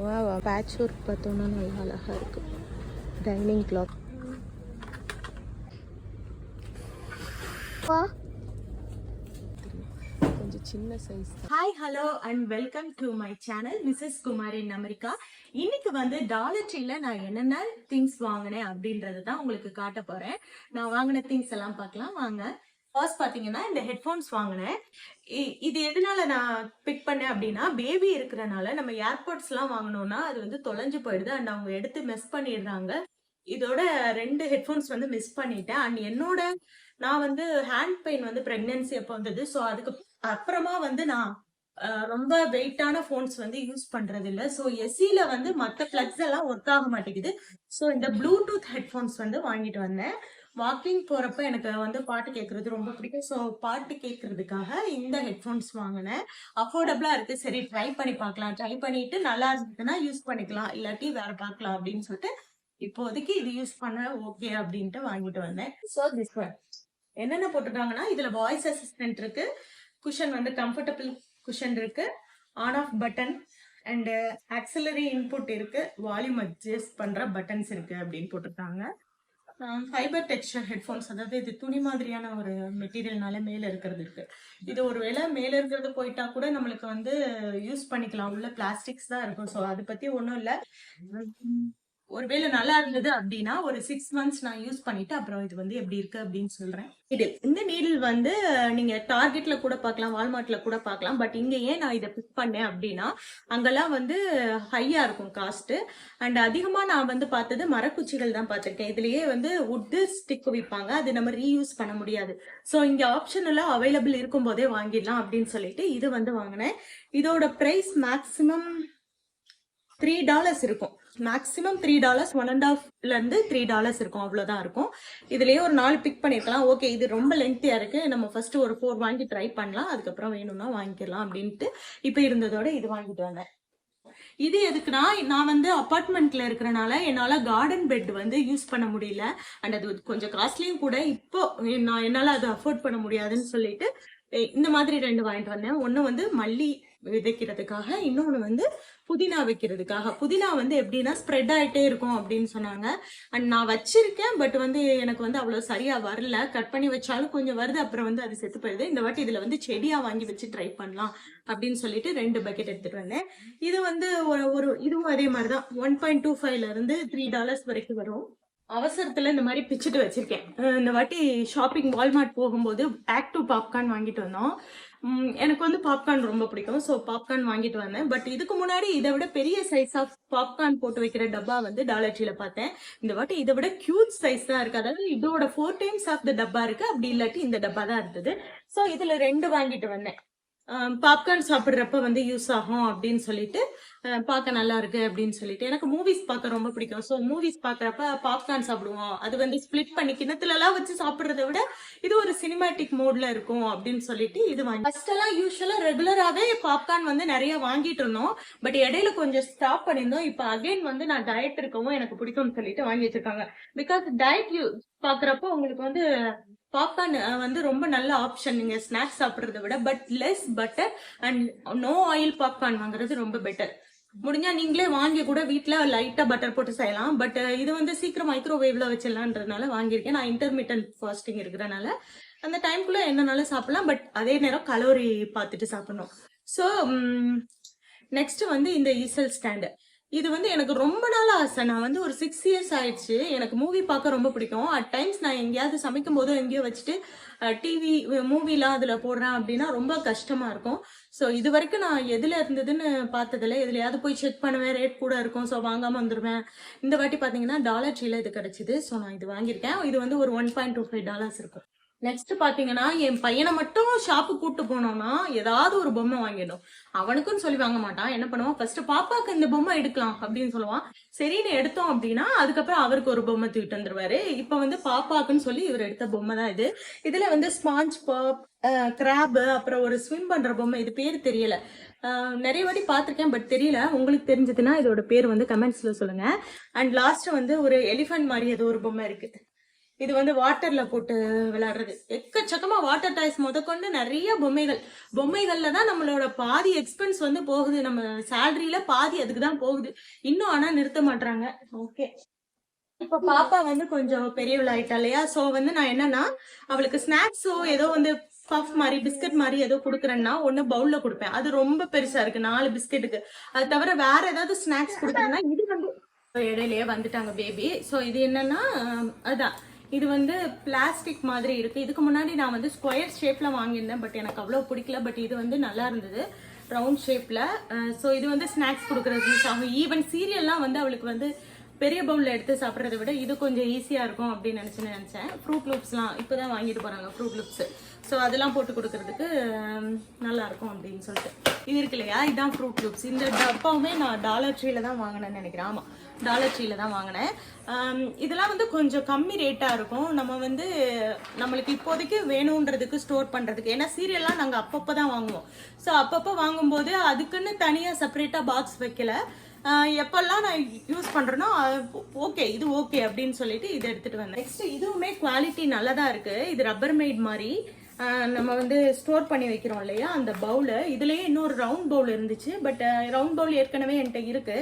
வா வா patch work பார்த்தோன்னா நல்லா அழகாக இருக்குது. Dining cloth. கொஞ்சம் சின்ன size. Hi hello and welcome to my channel Mrs Kumar in America. இன்னைக்கு வந்து டாலர் ட்ரீல நான் என்னென்ன திங்ஸ் வாங்கினேன் அப்படின்றது தான் உங்களுக்கு காட்ட போறேன். நான் வாங்கின திங்ஸ் எல்லாம் பார்க்கலாம் வாங்க. ஃபர்ஸ்ட் பாத்தீங்கன்னா இந்த ஹெட்ஃபோன்ஸ் வாங்கினேன். இது எதனால நான் பிக் பண்ணேன் அப்படின்னா, பேபி இருக்கிறனால நம்ம ஏர்போர்ட்ஸ் எல்லாம் வாங்கினோம்னா அது வந்து தொலைஞ்சு போயிடுது அண்ட் அவங்க எடுத்து மிஸ் பண்ணிடுறாங்க. இதோட 2 ஹெட்ஃபோன்ஸ் வந்து மிஸ் பண்ணிட்டேன். அண்ட் என்னோட நான் வந்து ஹேண்ட் பெயின் வந்து பிரெக்னன்சி அப்போ வந்தது. ஸோ அதுக்கு அப்புறமா வந்து நான் ரொம்ப வெயிட்டான போன்ஸ் வந்து யூஸ் பண்றது இல்ல. ஸோ எஸ்சில வந்து மற்ற பிளக்ஸ் எல்லாம் ஒர்க் ஆக மாட்டேங்குது. ஸோ இந்த ப்ளூடூத் ஹெட்ஃபோன்ஸ் வந்து வாங்கிட்டு வந்தேன். வாக்கிங் போறப்ப எனக்கு வந்து பாட்டு கேட்கறது ரொம்ப பிடிக்கும். ஸோ பாட்டு கேட்கறதுக்காக இந்த ஹெட்ஃபோன்ஸ் வாங்கினேன். அஃபோர்டபுளா இருக்கு. சரி ட்ரை பண்ணி பார்க்கலாம். ட்ரை பண்ணிட்டு நல்லா இருந்ததுன்னா யூஸ் பண்ணிக்கலாம், இல்லாட்டி வேற பார்க்கலாம் அப்படின்னு சொல்லிட்டு இப்போதைக்கு இது யூஸ் பண்ண ஓகே அப்படின்ட்டு வாங்கிட்டு வந்தேன். ஸோ திஸ் ஒன் என்னென்ன போட்டிருக்காங்கன்னா, இதுல வாய்ஸ் அசிஸ்டன்ட் இருக்கு, குஷன் வந்து கம்ஃபர்டபுள் குஷன் இருக்கு, on off button and auxiliary input இருக்கு, வால்யூம் அட்ஜஸ்ட் பண்ற பட்டன்ஸ் இருக்கு அப்படின்னு போட்டிருக்காங்க. ஃபைபர் டெக்ஸ்சர் ஹெட்ஃபோன்ஸ், அதாவது இது துணி மாதிரியான ஒரு மெட்டீரியல்னால மேல இருக்கிறது இருக்கு. இது ஒருவேளை மேல இருக்கிறது போயிட்டா கூட நம்மளுக்கு வந்து யூஸ் பண்ணிக்கலாம், உள்ள பிளாஸ்டிக்ஸ் தான் இருக்கும். ஸோ அதை பத்தி ஒன்றும் இல்லை. ஒருவேளை நல்லா இருந்தது அப்படின்னா ஒரு 6 months நான் யூஸ் பண்ணிட்டு அப்புறம் இது வந்து எப்படி இருக்கு அப்படின்னு சொல்றேன். இந்த நீடில் வந்து நீங்க டார்கெட்ல கூட பார்க்கலாம், வால்மார்ட்ல கூட பார்க்கலாம். பட் இங்க ஏன் நான் இதை பிக் பண்ணேன் அப்படின்னா, அங்கெல்லாம் வந்து ஹையா இருக்கும் காஸ்ட். அண்ட் அதிகமா நான் வந்து பார்த்தது மரக்குச்சிகள் தான் பார்த்திருக்கேன். இதுலயே வந்து வுட் ஸ்டிக் விற்பாங்க, அது நம்ம ரீயூஸ் பண்ண முடியாது. ஸோ இங்க ஆப்ஷன் எல்லாம் அவைலபிள் இருக்கும் போதே வாங்கிடலாம் அப்படின்னு சொல்லிட்டு இது வந்து வாங்கினேன். இதோட பிரைஸ் மேக்சிமம் $3 இருக்கும். மேக்ஸிமம் $3, $1.5 இருந்து $3 இருக்கும், அவ்வளவுதான் இருக்கும். இதுலயே ஒரு 4 பிக் பண்ணிருக்கலாம். ஓகே, இது ரொம்ப லென்த்தியா இருக்கு, நம்ம ஃபர்ஸ்ட் ஒரு 4 வாங்கி ட்ரை பண்ணலாம், அதுக்கப்புறம் வேணும்னா வாங்கிக்கலாம் அப்படின்ட்டு இப்ப இருந்ததோட இது வாங்கிட்டு வந்தேன். இது எதுக்குன்னா, நான் வந்து அபார்ட்மெண்ட்ல இருக்கிறனால என்னால கார்டன் பெட் வந்து யூஸ் பண்ண முடியல. அண்ட் அது கொஞ்சம் காஸ்ட்லியும் கூட. இப்போ நான் என்னால அது அஃபோர்ட் பண்ண முடியாதுன்னு சொல்லிட்டு இந்த மாதிரி 2 வாங்கிட்டு வந்தேன். ஒன்னு வந்து மல்லி விதைக்கிறதுக்காக, இன்னொன்னு வந்து புதினா வைக்கிறதுக்காக. புதினா வந்து எப்படின்னா ஸ்ப்ரெட் ஆயிட்டே இருக்கும் அப்படின்னு சொன்னாங்க. அண்ட் நான் வச்சிருக்கேன், பட் வந்து எனக்கு வந்து அவ்வளவு சரியா வரல. கட் பண்ணி வச்சாலும் கொஞ்சம் வருது, அப்புறம் வந்து அது செத்து போயிடுது. இந்த வாட்டி இதுல வந்து செடியா வாங்கி வச்சு ட்ரை பண்ணலாம் அப்படின்னு சொல்லிட்டு 2 பக்கெட் எடுத்துட்டு வந்தேன். இது வந்து ஒரு இதுவும் அதே மாதிரிதான், $1.25 இருந்து $3 வரைக்கும் வரும். அவசரத்துல இந்த மாதிரி பிச்சுட்டு வச்சிருக்கேன். இந்த வாட்டி ஷாப்பிங் வால்மார்ட் போகும்போது ஆக்டிவ் பாப்கார்ன் வாங்கிட்டு வந்தோம். எனக்கு வந்து பாப்கார்ன் ரொம்ப பிடிக்கும். ஸோ பாப்கார்ன் வாங்கிட்டு வந்தேன். பட் இதுக்கு முன்னாடி இதை விட பெரிய சைஸ் ஆஃப் பாப்கார்ன் போட்டு வைக்கிற டப்பா வந்து டாலர் ட்ரீல பார்த்தேன். இந்த வாட்டி இதை விட கியூட் சைஸ் தான் இருக்கு. அதாவது இதோட 4 times ஆஃப் த டப்பா இருக்கு, அப்படி இல்லாட்டி இந்த டப்பா தான் இருந்தது. ஸோ இதுல 2 வாங்கிட்டு வந்தேன். பாப்கார்ன் சாப்பிட்றப்ப வந்து யூஸ் ஆகும் அப்படின்னு சொல்லிட்டு, பார்க்க நல்லா இருக்கு அப்படின்னு சொல்லிட்டு. எனக்கு மூவிஸ் பார்க்க ரொம்ப பிடிக்கும். ஸோ மூவிஸ் பார்க்கறப்ப பாப்கார்ன் சாப்பிடுவோம். அது வந்து ஸ்பிளிட் பண்ணி கிணத்துல எல்லாம் வச்சு சாப்பிட்றத விட இது ஒரு சினிமாட்டிக் மோட்ல இருக்கும் அப்படின்னு சொல்லிட்டு இது வாங்கி. ஃபர்ஸ்ட் எல்லாம் யூஸ்வலா ரெகுலராகவே பாப்கார்ன் வந்து நிறைய வாங்கிட்டு இருந்தோம். பட் இடையில கொஞ்சம் ஸ்டாப் பண்ணியிருந்தோம். இப்போ அகைன் வந்து நான் டயட் இருக்கவும் எனக்கு பிடிக்கும்னு சொல்லிட்டு வாங்கி வச்சிருக்காங்க. பிகாஸ் டயட் பாக்குறப்போ உங்களுக்கு வந்து பாப்கார்ன் வந்து ரொம்ப நல்ல ஆப்ஷன், நீங்க ஸ்நாக்ஸ் சாப்பிட்றத விட. But less butter and no oil popcorn வாங்குறது ரொம்ப பெட்டர். முடிஞ்சா நீங்களே வாங்கி கூட வீட்டுல லைட்டா பட்டர் போட்டு செய்யலாம். பட் இது வந்து சீக்கிரம் மைக்ரோவேவ்ல வச்சிடலான்றதுனால வாங்கியிருக்கேன். நான் இன்டர்மீடியன்ட் ஃபாஸ்டிங் இருக்கிறனால அந்த டைம்குள்ள என்னனாலும் சாப்பிடலாம். பட் அதே நேரம் கலோரி பார்த்துட்டு சாப்பிடணும். ஸோ நெக்ஸ்ட் வந்து இந்த ஈசல் ஸ்டாண்டு. இது வந்து எனக்கு ரொம்ப நாள் ஆசை. நான் வந்து ஒரு 6 years ஆயிடுச்சு. எனக்கு மூவி பார்க்க ரொம்ப பிடிக்கும். அட் டைம்ஸ் நான் எங்கேயாவது சமைக்கும் போதோ எங்கேயோ வச்சுட்டு டிவி மூவிலாம் அதுல போடுறேன் அப்படின்னா ரொம்ப கஷ்டமா இருக்கும். ஸோ இது வரைக்கும் நான் எதுல இருந்ததுன்னு பார்த்ததில்ல. எதுலையாவது போய் செக் பண்ணுவேன், ரேட் கூட இருக்கும். ஸோ வாங்காம வந்துடுவேன். இந்த வாட்டி பாத்தீங்கன்னா டாலர் ட்ரீல இது கிடைச்சிது. ஸோ நான் இது வாங்கியிருக்கேன். இது வந்து ஒரு $1.25 இருக்கும். நெக்ஸ்ட் பாத்தீங்கன்னா, என் பையனை மட்டும் ஷாப்பு கூட்டு போனோம்னா ஏதாவது ஒரு பொம்மை வாங்கிடும். அவனுக்குன்னு சொல்லி வாங்க மாட்டான். என்ன பண்ணுவான், ஃபர்ஸ்ட் பாப்பாக்கு இந்த பொம்மை எடுக்கலாம் அப்படின்னு சொல்லுவான். சரின்னு எடுத்தோம் அப்படின்னா அதுக்கப்புறம் அவருக்கு ஒரு பொம்மை தூக்கிட்டு வந்துருவாரு. இப்ப வந்து பாப்பாக்குன்னு சொல்லி இவர் எடுத்த பொம்மை தான் இது. இதுல வந்து ஸ்பாஞ்ச் பாப், கிராப், அப்புறம் ஒரு ஸ்விம் பண்ற பொம்மை. இது பேர் தெரியல. நிறைய வாட்டி பார்த்துருக்கேன், பட் தெரியல. உங்களுக்கு தெரிஞ்சதுன்னா இதோட பேர் வந்து கமெண்ட்ஸ்ல சொல்லுங்க. அண்ட் லாஸ்ட் வந்து ஒரு எலிஃபண்ட் மாதிரி ஏதோ ஒரு பொம்மை இருக்கு. இது வந்து வாட்டர்ல போட்டு விளையாடுறது. எக்கச்சக்கமா வாட்டர் டாய்ஸ் முதற்கொண்டு நிறைய பொம்மைகள்ல தான் நம்மளோட பாதி எக்ஸ்பென்ஸ் வந்து போகுது. நம்ம சேலரியில பாதி அதுக்கு தான் போகுது. இன்னும் ஆனா நிறுத்த மாட்டாங்க. ஓகே, இப்ப பாப்பா வந்து கொஞ்சம் பெரியவள் ஆயிட்டா இல்லையா? சோ வந்து நான் என்னன்னா அவளுக்கு ஸ்நாக்ஸோ ஏதோ வந்து பஃப் மாதிரி பிஸ்கட் மாதிரி ஏதோ கொடுக்குறேன்னா ஒண்ணு பவுல்ல கொடுப்பேன். அது ரொம்ப பெருசா இருக்கு 4 பிஸ்கெட்டுக்கு. அது தவிர வேற ஏதாவது ஸ்நாக்ஸ் கொடுக்குறேன்னா இது வந்து இடையிலேயே வந்துட்டாங்க பேபி. சோ இது என்னன்னா அதான் இது வந்து பிளாஸ்டிக் மாதிரி இருக்கு. இதுக்கு முன்னாடி நான் வந்து ஸ்கொயர் ஷேப்ல வாங்கியிருந்தேன். பட் எனக்கு அவ்வளவு பிடிக்கல. பட் இது வந்து நல்லா இருந்தது ரவுண்ட் ஷேப்ல. சோ இது வந்து ஸ்நாக்ஸ் கொடுக்கறது யூஸ் ஆகும். ஈவன் சீரியல்லாம் வந்து அவளுக்கு வந்து பெரிய பவுல்ல எடுத்து சாப்பிட்றத விட இது கொஞ்சம் ஈஸியா இருக்கும் அப்படின்னு நினைச்சேன். ஃப்ரூட் லூப்ஸ்லாம் இப்பதான் வாங்கிட்டு போறாங்க ஃப்ரூட் லூப்ஸ். ஸோ அதெல்லாம் போட்டு கொடுக்கறதுக்கு நல்லா இருக்கும் அப்படின்னு சொல்லிட்டு இது இருக்கு இல்லையா, இதுதான் ஃப்ரூட் லூப்ஸ். இந்த டப்பாவுமே நான் டாலர் ட்ரீல தான் வாங்கினேன்னு நினைக்கிறேன். ஆமா, டாலர் ட்ரீல தான் வாங்கினேன். இதெல்லாம் வந்து கொஞ்சம் கம்மி ரேட்டா இருக்கும். நம்ம வந்து நம்மளுக்கு இப்போதைக்கு வேணுன்றதுக்கு ஸ்டோர் பண்றதுக்கு. ஏன்னா சீரியல்லாம் நாங்க அப்பப்போ தான் வாங்குவோம். ஸோ அப்பப்போ வாங்கும்போது அதுக்குன்னு தனியா செப்பரேட்டா பாக்ஸ் வைக்கல. எப்பெல்லாம் நான் யூஸ் பண்றேனோ ஓகே இது ஓகே அப்படின்னு சொல்லிட்டு இதை எடுத்துட்டு வந்தேன். நெக்ஸ்ட் இதுவுமே குவாலிட்டி நல்லதா இருக்கு. இது ரப்பர் மேட் மாதிரி நம்ம வந்து ஸ்டோர் பண்ணி வைக்கிறோம் இல்லையா அந்த பவுல. இதுலயே இன்னொரு ரவுண்ட் பவுல் இருந்துச்சு. பட் ரவுண்ட் பவுல் ஏற்கனவே என்கிட்ட இருக்கு.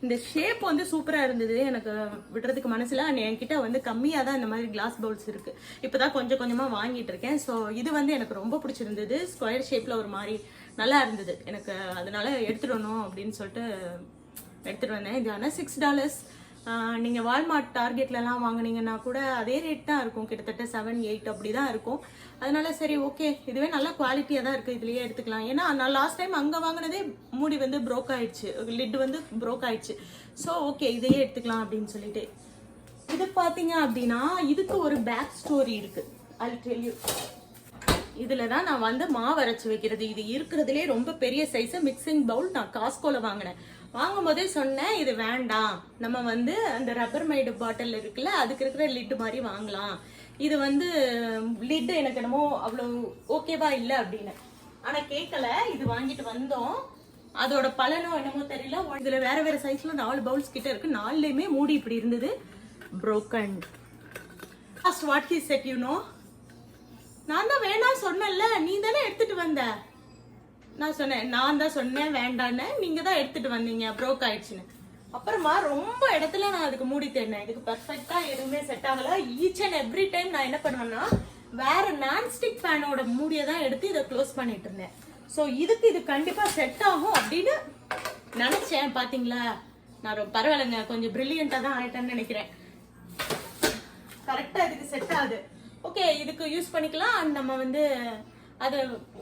இந்த ஷேப் வந்து சூப்பரா இருந்தது. எனக்கு விடுறதுக்கு மனசுல என்கிட்ட வந்து கம்மியா தான் இந்த மாதிரி கிளாஸ் பவுல்ஸ் இருக்கு. இப்பதான் கொஞ்சம் கொஞ்சமா வாங்கிட்டு இருக்கேன். ஸோ இது வந்து எனக்கு ரொம்ப பிடிச்சிருந்தது. ஸ்கொயர் ஷேப்ல ஒரு மாதிரி நல்லா இருந்தது எனக்கு. அதனால எடுத்துட்டு வரணும் அப்படின்னு சொல்லிட்டு எடுத்துட்டு வந்தேன். இது ஆனால் $6. நீங்க வால்மார்ட் டார்கெட்லாம் வாங்கினீங்கன்னா கூட அதே ரேட் தான் இருக்கும். கிட்டத்தட்ட 7-8 அப்படிதான் இருக்கும். அதனால சரி ஓகே, இதுவே நல்ல குவாலிட்டியா தான் இருக்கு. இதுலயே எடுத்துக்கலாம். ஏன்னா நான் லாஸ்ட் டைம் அங்க வாங்கினதே மூடி வந்து ப்ரோக் ஆயிடுச்சு, லிட் வந்து ப்ரோக் ஆயிடுச்சு. ஸோ ஓகே இதையே எடுத்துக்கலாம் அப்படின்னு சொல்லிட்டு இது பாத்தீங்க அப்படின்னா இதுக்கு ஒரு பேக் ஸ்டோரி இருக்கு. I'll tell you. இதுலதான் நான் வந்து மாவு அரைச்சு வைக்கிறது. இது இருக்கிறதுலே ரொம்ப பெரிய சைஸ் மிக்சிங் பவுல். நான் காஸ்கோல வாங்கினேன். வாங்கும் போதே சொன்னேன் இது வேண்டாம், நம்ம வந்து அந்த ரப்பர் மைடு பாட்டில் இருக்குல்ல அதுக்கு இருக்கிற லிட் மாதிரி வாங்கலாம். இது வந்து லிட் எனக்கு என்னமோ அவ்வளவு ஓகேவா இல்லை அப்படின்னு. ஆனா கேட்கல. இது வாங்கிட்டு வந்தோம். அதோட பலனோ என்னமோ தெரியல. இதுல வேற வேற சைஸ்ல 4 பவுல்ஸ் கிட்ட இருக்கு. 4லையுமே மூடி இப்படி இருந்தது. broken. First what he said, you know, நான் தான் வேணாம் சொன்னேன்ல, நீ தானே எடுத்துட்டு வந்த. நான் சொன்னேன், நான் தான் சொன்னேன் வேண்டான்னு, நீங்க தான் எடுத்துட்டு வந்தீங்க, ப்ரோக் ஆயிடுச்சுன்னு. அப்புறமா ரொம்ப இடத்துல நான் அதுக்கு மூடி தேடினேன். இதுக்கு பெர்ஃபெக்ட்டா எதுவுமே செட் ஆகல. ஈச் அண்ட் எவ்ரி டைம் நான் என்ன பண்ணுவேன்னா வேற நான்ஸ்டிக் பேனோட மூடியை தான் எடுத்து இதை க்ளோஸ் பண்ணிட்டு இருந்தேன். ஸோ இதுக்கு இது கண்டிப்பா செட் ஆகும் அப்படின்னு நினைச்சேன். பாத்தீங்களா, நான் பரவாயில்லைங்க, கொஞ்சம் பிரில்லியண்டா தான் ஆயிட்டேன்னு நினைக்கிறேன். கரெக்டா இதுக்கு செட் ஆகுது. ஓகே, இதுக்கு யூஸ் பண்ணிக்கலாம். நம்ம வந்து அது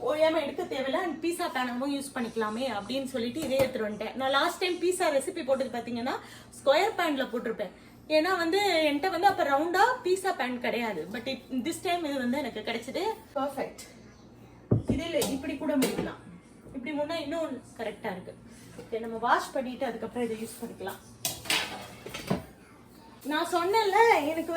ஓயாம எடுக்க தேவையில்ல. அண்ட் பீஸா பேனமும் யூஸ் பண்ணிக்கலாமே அப்படின்னு சொல்லிட்டு இதே எடுத்துட்டு வந்துட்டேன். நான் லாஸ்ட் டைம் பீஸா ரெசிபி போட்டது பாத்தீங்கன்னா ஸ்கொயர் பேன்ல போட்டிருப்பேன். ஏன்னா வந்து என்கிட்ட வந்து அப்ப ரவுண்டா பீஸா பேன் கிடையாது. பட் திஸ் டைம் இது வந்து எனக்கு கிடைச்சது. பர்ஃபெக்ட். இதில் இப்படி கூட முடிக்கலாம். இப்படி முன்னா இன்னும் கரெக்டா இருக்கு. ஓகே, நம்ம வாஷ் பண்ணிட்டு அதுக்கப்புறம் இதை யூஸ் பண்ணிக்கலாம். நான் சொன்னேன்ல எனக்கு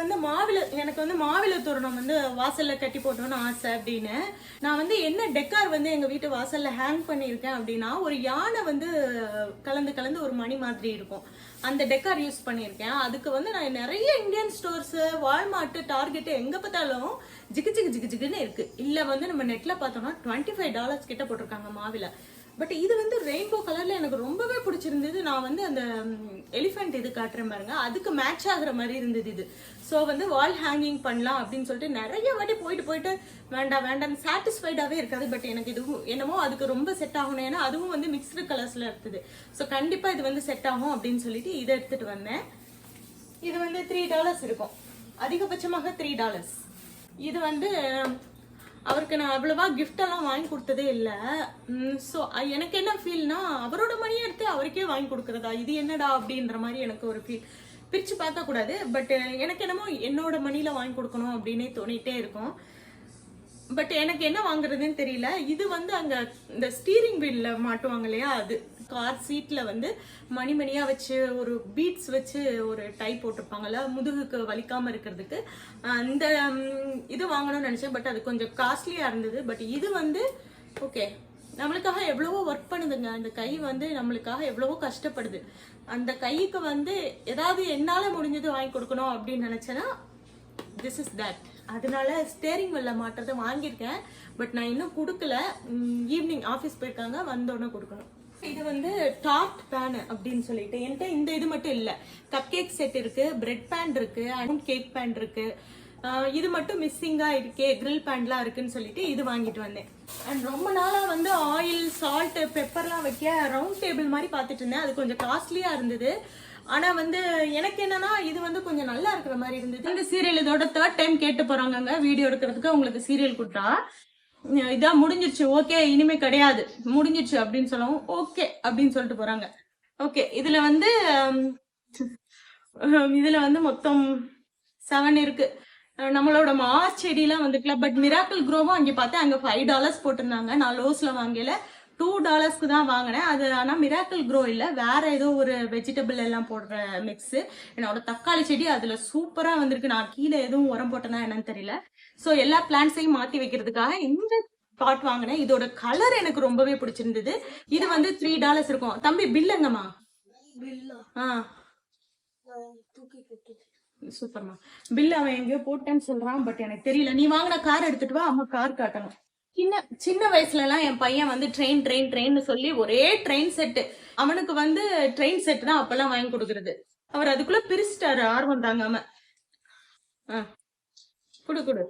வந்து மாவில தோரணம் வந்து வாசல்ல கட்டி போட்டோம்னு ஆசை அப்படின்னு. நான் வந்து என்ன டெக்கார் வந்து எங்க வீட்டு வாசல்ல ஹேங் பண்ணியிருக்கேன் அப்படின்னா ஒரு யானை வந்து கலந்து கலந்து ஒரு மணி மாதிரி இருக்கும். அந்த டெக்கார் யூஸ் பண்ணியிருக்கேன். அதுக்கு வந்து நான் நிறைய இந்தியன் ஸ்டோர்ஸ், வால்மார்ட், டார்கெட் எங்க பார்த்தாலும் ஜிகுன்னு இருக்கு. இல்ல வந்து நம்ம நெட்ல பார்த்தோம்னா $25 கிட்ட போட்டிருக்காங்க மாவில. பட் இது வந்து ரெயின்போ கலர்ல எனக்கு ரொம்பவே பிடிச்சிருந்தது. நான் வந்து அந்த எலிஃபென்ட் இது காட்டுறேன் பாருங்க, அதுக்கு மேட்ச் ஆகுற மாதிரி இருந்தது இது. ஸோ வந்து வால் ஹேங்கிங் பண்ணலாம் அப்படின்னு சொல்லிட்டு நிறைய வாட்டி போயிட்டு வேண்டாம் சாட்டிஸ்ஃபைடாவே இருக்காது. பட் எனக்கு இது என்னமோ அதுக்கு ரொம்ப செட் ஆகணும். ஏன்னா அதுவும் வந்து மிக்ஸ்டு கலர்ஸ்ல இருக்குது. ஸோ கண்டிப்பா இது வந்து செட் ஆகும் அப்படின்னு சொல்லிட்டு இதை எடுத்துட்டு வந்தேன். இது வந்து $3 இருக்கும், அதிகபட்சமாக $3. இது வந்து அவருக்கு நான் அவ்வளவா கிஃப்ட் எல்லாம் வாங்கி கொடுத்ததே இல்லை. ஸோ எனக்கு என்ன ஃபீல்னா அவரோட மணியை எடுத்து அவருக்கே வாங்கி கொடுக்கறதா, இது என்னடா அப்படின்ற மாதிரி எனக்கு ஒரு ஃபீல். பிரிச்சு பார்க்க கூடாது. பட் எனக்கு என்னமோ என்னோட மணியில வாங்கி கொடுக்கணும் அப்படின்னே தோணிட்டே இருக்கும். பட் எனக்கு என்ன வாங்குறதுன்னு தெரியல. இது வந்து அங்க இந்த ஸ்டீரிங் வீல்ல மாட்டுவாங்க இல்லையா, அது கார் சீட்ல வந்து மணிமணியா வச்சு ஒரு பீட்ஸ் வச்சு ஒரு டை போட்டிருப்பாங்கல்ல முதுகுக்கு வலிக்காம இருக்கிறதுக்கு, இந்த இது வாங்கணும்னு நினைச்சேன். பட் அது கொஞ்சம் காஸ்ட்லியா இருந்தது. பட் இது வந்து ஓகே, நம்மளுக்காக எவ்வளவோ ஒர்க் பண்ணுதுங்க. அந்த கை வந்து நம்மளுக்காக எவ்வளவோ கஷ்டப்படுது. அந்த கைக்கு வந்து ஏதாவது என்னால முடிஞ்சது வாங்கி கொடுக்கணும் அப்படின்னு நினைச்சேன்னா திஸ் இஸ் தட். அதனால ஸ்டேரிங் வெல்ல மாட்டுறதை வாங்கியிருக்கேன். பட் நான் இன்னும் கொடுக்கல. ஈவினிங் ஆஃபீஸ் போயிருக்காங்க, வந்தோடனே கொடுக்கணும். இது வந்து டார்ட் பேன் அப்படின்னு சொல்லிட்டு என்கிட்ட இந்த இது மட்டும் இல்லை. கப் கேக் செட் இருக்கு, பிரெட் பேன் இருக்கு, கேக் பேன் இருக்கு. இது மட்டும் மிஸ்ஸிங்கா இருக்கே, கிரில் பேன்லாம் இருக்குன்னு சொல்லிட்டு இது வாங்கிட்டு வந்தேன். அண்ட் ரொம்ப நாளா வந்து ஆயில், சால்ட், பெப்பர்லாம் வைக்க ரவுண்ட் டேபிள் மாதிரி பார்த்துட்டு இருந்தேன். அது கொஞ்சம் காஸ்ட்லியா இருந்தது. ஆனா வந்து எனக்கு என்னன்னா இது வந்து கொஞ்சம் நல்லா இருக்கிற மாதிரி இருந்தது. இந்த சீரியல் இதோட 3rd டைம் கேட்டு போறாங்க வீடியோ எடுக்கிறதுக்கு. உங்களுக்கு சீரியல் கொடுத்தா இதான் முடிஞ்சிருச்சு, ஓகே இனிமே கிடையாது, முடிஞ்சிருச்சு அப்படின்னு சொல்லவும் ஓகே அப்படின்னு சொல்லிட்டு போறாங்க. ஓகே, இதுல வந்து மொத்தம் 7 இருக்கு. நம்மளோட மாஸ் செடியெல்லாம் வந்துக்கல. பட் மிராக்கிள் க்ரோவும் அங்கே பார்த்தேன், அங்கே $5 போட்டிருந்தாங்க. நான் லோஸ்ல வாங்கல, $2 தான் வாங்கினேன். அது ஆனா மிராக்கிள் க்ரோ இல்ல, வேற ஏதோ ஒரு வெஜிடபிள் எல்லாம் போடுற மிக்ஸ். என்னோட தக்காளி செடி அதுல சூப்பரா வந்திருக்கு. நான் கீழே எதுவும் உரம் போட்டேன்னா என்னன்னு தெரியல. சோ எல்லா பிளான்ட்ஸையும் மாத்தி வைக்கிறதுக்காக இந்த பாட் வாங்கினேன். இதோட கலர் எனக்கு ரொம்பவே பிடிச்சிருந்தது. இது வந்து $3 இருக்கும். தம்பி பில் எங்கம்மா? சூப்பர்மா. பில் அவன் எங்கேயோ போட்டேன்னு சொல்றான், பட் எனக்கு தெரியல. நீ வாங்கின கார் எடுத்துட்டு வா, அம்மா கார் காட்டணும். சின்ன வயசுல எல்லாம் என் பையன் வந்து ட்ரெயின் சொல்லி ஒரே ட்ரெயின் செட்டு, அவனுக்கு வந்து ட்ரெயின் செட் தான் அப்பெல்லாம் வாங்கி கொடுக்கறது. அவர் அதுக்குள்ள பிரிச்சுட்டாரு ஆர்வம் தாங்காம. குடு.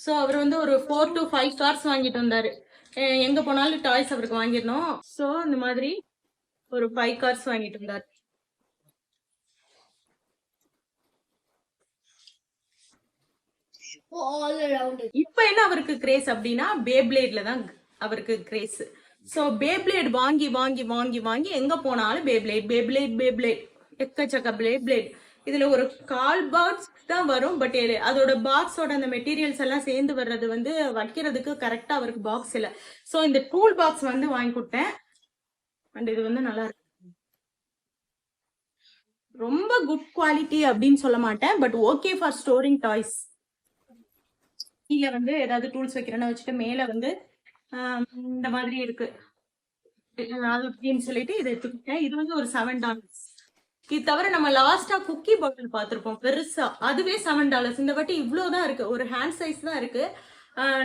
சோ அவர் வந்து ஒரு 4 to 5 கார்ஸ் வாங்கிட்டு வந்தாரு. எங்க போனாலும் டாய்ஸ் அவருக்கு வாங்கிடணும். சோ இந்த மாதிரி ஒரு 5 கார்ஸ் வாங்கிட்டு வந்தாரு. இப்ப என்ன அவருக்கு கிரேஸ் அப்படின்னா பேப்ளேட்ல தான் அவருக்கு கிரேஸ். சோ பேப்ளேட் வாங்கி எங்க போனாலும் பேப்ளேட் எக்கச்சக்க பேப்ளேட். இதுல ஒரு 1/4 பாக்ஸ் தான் வரும். பட் அதோட பாக்ஸோட அந்த மெட்டீரியல்ஸ் எல்லாம் சேர்ந்து வர்றது வந்து வைக்கிறதுக்கு கரெக்டா அவருக்கு பாக்ஸ் இல்ல. சோ இந்த டூல் பாக்ஸ் வந்து வாங்கி கொடுத்தேன். அண்ட் இது வந்து நல்லா இருக்கு, ரொம்ப குட் குவாலிட்டி அப்படின்னு சொல்ல மாட்டேன், but okay for storing toys. கீழே வந்து ஏதாவது டூல்ஸ் வைக்கிறேன்னு வச்சுட்டு மேல வந்து இந்த மாதிரி இருக்கு அப்படின்னு சொல்லிட்டு இதை எடுத்துக்கிட்டேன். இது வந்து ஒரு $7. இது தவிர நம்ம லாஸ்டா குக்கி பாட்டில் பார்த்திருப்போம் பெருசா, அதுவே $7. இந்த வாட்டி இவ்வளவுதான் இருக்கு, ஒரு ஹேண்ட் சைஸ் தான் இருக்கு.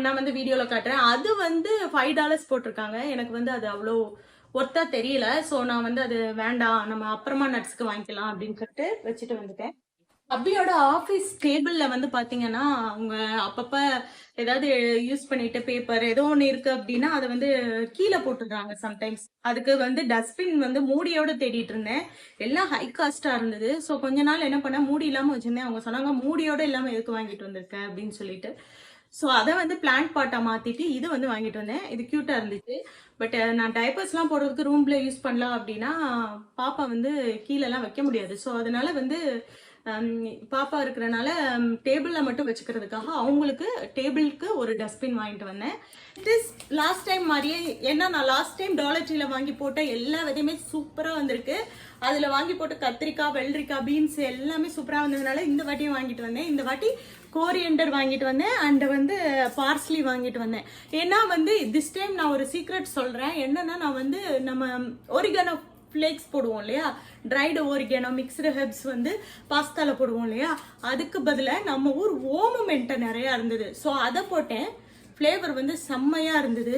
நான் வந்து வீடியோல காட்டுறேன். அது வந்து $5 போட்டிருக்காங்க. எனக்கு வந்து அது அவ்வளோ ஒர்த்தா தெரியல. ஸோ நான் வந்து அது வேண்டாம், நம்ம அப்புறமா நட்ஸ்க்கு வாங்கிக்கலாம் அப்படின்னு சொல்லிட்டு வச்சுட்டு வந்துட்டேன். அபியோட ஆஃபீஸ் டேபிள்ல வந்து பாத்தீங்கன்னா அவங்க அப்பப்ப ஏதாவது யூஸ் பண்ணிட்டு பேப்பர் ஏதோ ஒண்ணு இருக்கு அப்படின்னா அதை வந்து கீழே போட்டுடுறாங்க சம்டைம்ஸ். அதுக்கு வந்து டஸ்ட்பின் வந்து மூடியோட தேடிட்டு இருந்தேன், எல்லாம் ஹை காஸ்டா இருந்தது. ஸோ கொஞ்ச நாள் என்ன பண்ண, மூடி இல்லாம வச்சிருந்தேன். அவங்க சொன்னாங்க மூடியோட இல்லாம எதுக்கு வாங்கிட்டு வந்திருக்க அப்படின்னு சொல்லிட்டு. ஸோ அதை வந்து பிளான்ட் பாட்டா மாத்திட்டு இது வந்து வாங்கிட்டு வந்தேன். இது கியூட்டா இருந்துச்சு. பட் நான் டைப்பர்ஸ்லாம் போடுறதுக்கு ரூம்ல யூஸ் பண்ணலாம் அப்படின்னா பாப்பா வந்து கீழெல்லாம் வைக்க முடியாது. ஸோ அதனால வந்து பாப்பா இருக்கிறனால டேபிள்ல மட்டும் வச்சுக்கிறதுக்காக அவங்களுக்கு டேபிளுக்கு ஒரு டஸ்ட்பின் வாங்கிட்டு வந்தேன். லாஸ்ட் டைம் மாதிரியே, ஏன்னா நான் லாஸ்ட் டைம் டாலர் ட்ரீல வாங்கி போட்ட எல்லா விதையுமே சூப்பரா வந்திருக்கு. அதுல வாங்கி போட்ட கத்திரிக்காய், வெள்ளரிக்காய், பீன்ஸ் எல்லாமே சூப்பரா வந்ததுனால இந்த வாட்டியும் வாங்கிட்டு வந்தேன். இந்த வாட்டி கோரியண்டர் வாங்கிட்டு வந்தேன் அண்ட் வந்து பார்ஸ்லி வாங்கிட்டு வந்தேன். ஏன்னா வந்து திஸ் டைம் நான் ஒரு சீக்ரெட் சொல்றேன். என்னன்னா நான் வந்து நம்ம ஒரிகானோ ஃப்ளேக்ஸ் போடுவோம் இல்லையா, ட்ரைடு ஓரிகானோ மிக்ஸ்டு ஹெர்ப்ஸ் வந்து பாஸ்தால போடுவோம் இல்லையா, அதுக்கு பதிலாக நம்ம ஊர் ஓமமெண்ட்டை நிறையா இருந்தது. ஸோ அதை போட்டேன். ஃப்ளேவர் வந்து செம்மையா இருந்தது.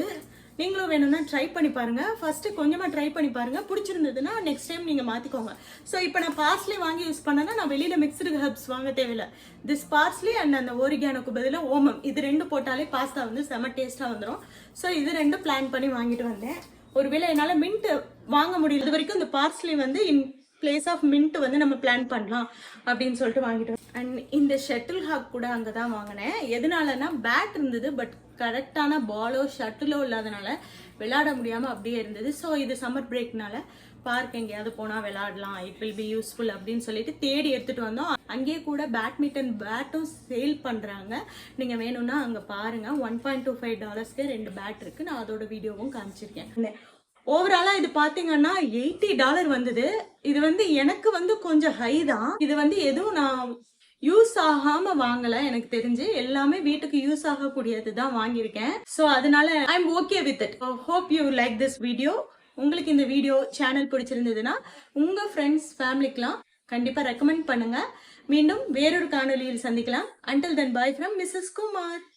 நீங்களும் வேணும்னா ட்ரை பண்ணி பாருங்க. ஃபர்ஸ்ட் கொஞ்சமா ட்ரை பண்ணி பாருங்க, பிடிச்சிருந்ததுன்னா நெக்ஸ்ட் டைம் நீங்க மாத்திக்கோங்க. ஸோ இப்போ நான் பார்ஸ்லி வாங்கி யூஸ் பண்ணேன்னா நான் வெளியில மிக்ஸ்டு ஹெர்ப்ஸ் வாங்க தேவையில்லை. திஸ் பார்ஸ்லி அண்ட் அந்த ஓரிகானோக்கு பதிலாக ஓமம், இது 2 போட்டாலே பாஸ்தா வந்து செம்ம டேஸ்டா வந்துடும். ஸோ இது 2 பிளான் பண்ணி வாங்கிட்டு வந்தேன். ஒருவேளை என்னால மின்ட் வாங்க முடியல, இது வரைக்கும் இந்த பார்ஸ்லி வந்து இன் பிளேஸ் ஆஃப் மின்ட் வந்து நம்ம பிளான் பண்ணலாம் அப்படின்னு சொல்லிட்டு வாங்கிட்டு. அண்ட் இந்த ஷட்டில் ஹாக் கூட அங்கதான் வாங்கினேன். எதனாலன்னா பேட் இருந்தது, பட் கரெக்டான பாலோ ஷட்டிலோ இல்லாதனால விளையாட முடியாம அப்படியே இருந்தது. ஸோ இது சம்மர் பிரேக்னால பார்க் எங்கேயாவது போனா விளையாடலாம், இட் வில் பி யூஸ்ஃபுல் அப்படின்னு சொல்லிட்டு தேடி எடுத்துட்டு வந்தோம். அங்கேயே கூட பேட்மிண்டன் பேட்டும் சேல் பண்றாங்க, நீங்க வேணும்னா அங்க பாருங்க. $1.25 2 பேட் இருக்கு. நான் அதோட வீடியோவும் காமிச்சிருக்கேன். ஓவராலா இது பாத்தீங்கன்னா $80 வந்தது. இது வந்து எனக்கு வந்து கொஞ்சம் ஹை தான். இது வந்து எதுவும் நான் யூஸ் ஆகாம வாங்கல, எனக்கு தெரிஞ்சு எல்லாமே வீட்டுக்கு யூஸ் ஆகக்கூடியது தான் வாங்கியிருக்கேன். ஸோ அதனால I am okay with it. Hope you like this video. உங்களுக்கு இந்த வீடியோ சேனல் பிடிச்சிருந்ததுன்னா உங்க ஃப்ரெண்ட்ஸ் ஃபேமிலிக்கெல்லாம் கண்டிப்பா ரெக்கமெண்ட் பண்ணுங்க. மீண்டும் வேறொரு காணொளியில் சந்திக்கலாம். Until then, bye from Mrs. Kumar.